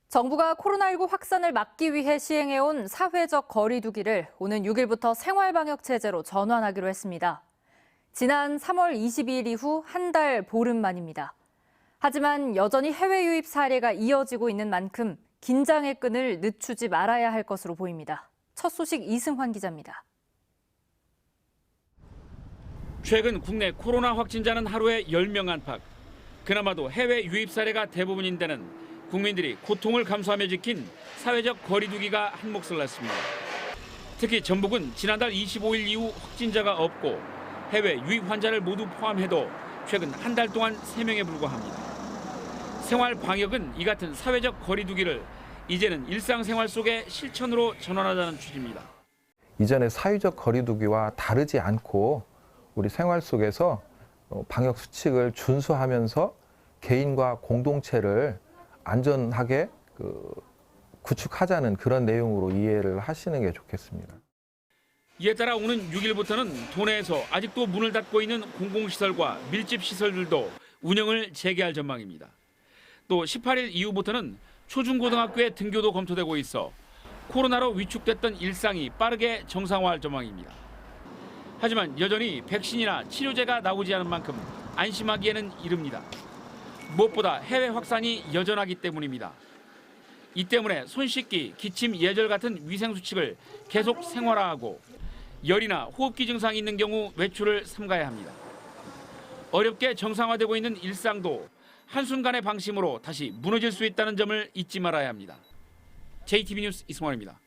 정부가 코로나19 확산을 막기 위해 시행해온 사회적 거리 두기를 오는 6일부터 생활방역 체제로 전환하기로 했습니다. 지난 3월 22일 이후 한 달 보름 만입니다. 하지만 여전히 해외 유입 사례가 이어지고 있는 만큼 긴장의 끈을 늦추지 말아야 할 것으로 보입니다. 첫 소식 이승환 기자입니다. 최근 국내 코로나 확진자는 하루에 10명 안팎. 그나마도 해외 유입 사례가 대부분인 데는 국민들이 고통을 감수하며 지킨 사회적 거리 두기가 한몫을 했습니다. 특히 전북은 지난달 25일 이후 확진자가 없고 해외 유입 환자를 모두 포함해도 최근 한 달 동안 3명에 불과합니다. 생활 방역은 이 같은 사회적 거리 두기를 이제는 일상생활 속의 실천으로 전환하자는 취지입니다. 이전의 사회적 거리 두기와 다르지 않고 우리 생활 속에서 방역 수칙을 준수하면서 개인과 공동체를 안전하게 구축하자는 그런 내용으로 이해를 하시는 게 좋겠습니다. 이에 따라 오는 6일부터는 도내에서 아직도 문을 닫고 있는 공공시설과 밀집시설들도 운영을 재개할 전망입니다. 또 18일 이후부터는 초중고등학교의 등교도 검토되고 있어 코로나로 위축됐던 일상이 빠르게 정상화할 전망입니다. 하지만 여전히 백신이나 치료제가 나오지 않은 만큼 안심하기에는 이릅니다. 무엇보다 해외 확산이 여전하기 때문입니다. 이 때문에 손 씻기, 기침, 예절 같은 위생 수칙을 계속 생활화하고 열이나 호흡기 증상이 있는 경우 외출을 삼가야 합니다. 어렵게 정상화되고 있는 일상도 한순간의 방심으로 다시 무너질 수 있다는 점을 잊지 말아야 합니다. JTB 뉴스 이승환입니다.